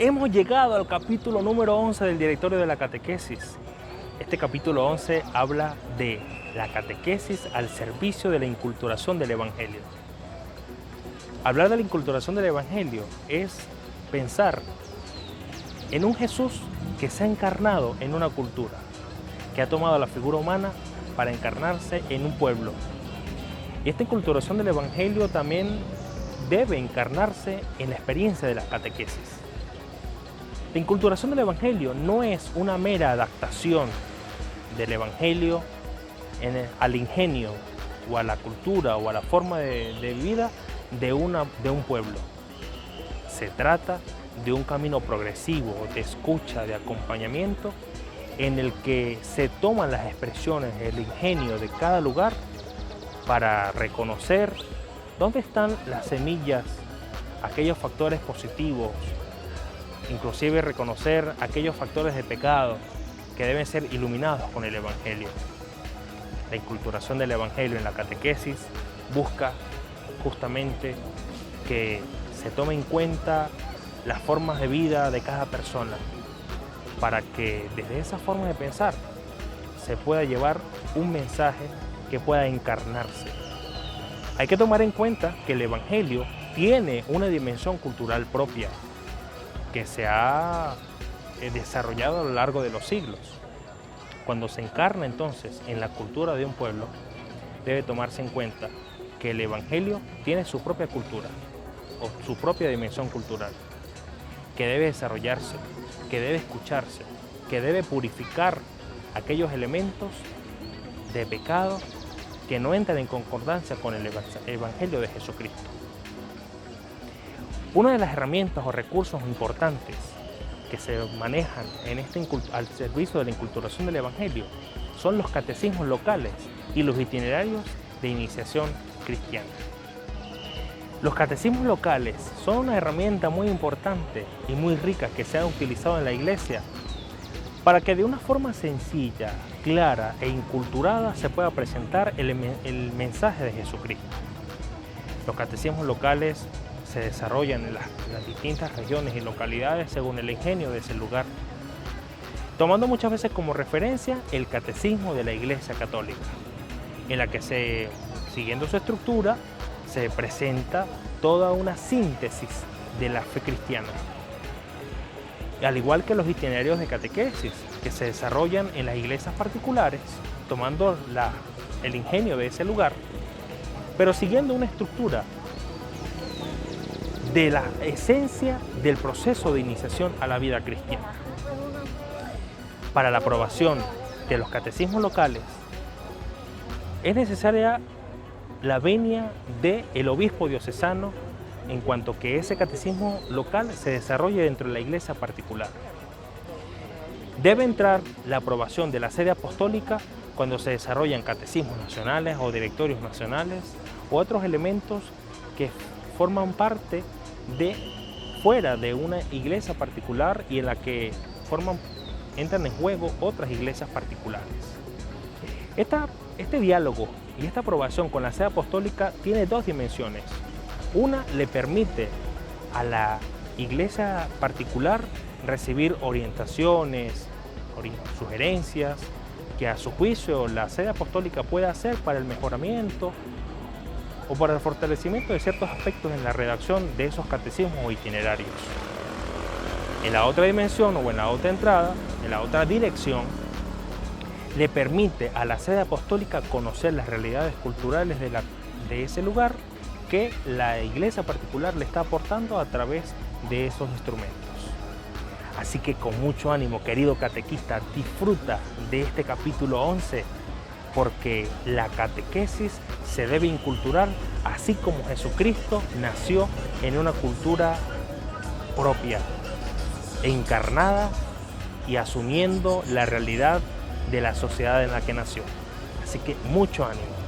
Hemos llegado al capítulo número 11 del Directorio de la Catequesis. Este capítulo 11 habla de la catequesis al servicio de la inculturación del Evangelio. Hablar de la inculturación del Evangelio es pensar en un Jesús que se ha encarnado en una cultura, que ha tomado la figura humana para encarnarse en un pueblo. Y esta inculturación del Evangelio también debe encarnarse en la experiencia de la catequesis. La inculturación del Evangelio no es una mera adaptación del Evangelio al ingenio o a la cultura o a la forma de vida de un pueblo. Se trata de un camino progresivo, de escucha, de acompañamiento, en el que se toman las expresiones, el ingenio de cada lugar para reconocer dónde están las semillas, aquellos factores positivos, inclusive reconocer aquellos factores de pecado que deben ser iluminados con el Evangelio. La inculturación del Evangelio en la catequesis busca justamente que se tome en cuenta las formas de vida de cada persona, para que desde esa forma de pensar se pueda llevar un mensaje que pueda encarnarse. Hay que tomar en cuenta que el Evangelio tiene una dimensión cultural propia que se ha desarrollado a lo largo de los siglos. Cuando se encarna entonces en la cultura de un pueblo, debe tomarse en cuenta que el Evangelio tiene su propia cultura o su propia dimensión cultural, que debe desarrollarse, que debe escucharse, que debe purificar aquellos elementos de pecado que no entran en concordancia con el Evangelio de Jesucristo. Una de las herramientas o recursos importantes que se manejan al servicio de la inculturación del Evangelio son los catecismos locales y los itinerarios de iniciación cristiana. Los catecismos locales son una herramienta muy importante y muy rica que se ha utilizado en la Iglesia para que de una forma sencilla, clara e inculturada se pueda presentar el mensaje de Jesucristo. Los catecismos locales se desarrollan en las distintas regiones y localidades según el ingenio de ese lugar, tomando muchas veces como referencia el catecismo de la Iglesia Católica, en la que siguiendo su estructura, se presenta toda una síntesis de la fe cristiana. Al igual que los itinerarios de catequesis, que se desarrollan en las iglesias particulares, tomando el ingenio de ese lugar, pero siguiendo una estructura de la esencia del proceso de iniciación a la vida cristiana. Para la aprobación de los catecismos locales, es necesaria la venia del obispo diocesano en cuanto que ese catecismo local se desarrolle dentro de la iglesia particular. Debe entrar la aprobación de la sede apostólica cuando se desarrollan catecismos nacionales o directorios nacionales u otros elementos que forman parte fuera de una iglesia particular y en la que entran en juego otras iglesias particulares. Este diálogo y esta aprobación con la sede apostólica tiene dos dimensiones. Una, le permite a la iglesia particular recibir orientaciones, sugerencias que a su juicio la sede apostólica puede hacer para el mejoramiento o para el fortalecimiento de ciertos aspectos en la redacción de esos catecismos o itinerarios. En la otra dimensión o en la otra entrada, en la otra dirección, le permite a la sede apostólica conocer las realidades culturales de ese lugar que la iglesia particular le está aportando a través de esos instrumentos. Así que con mucho ánimo, querido catequista, disfruta de este capítulo 11, porque la catequesis se debe inculturar así como Jesucristo nació en una cultura propia, encarnada y asumiendo la realidad de la sociedad en la que nació. Así que mucho ánimo.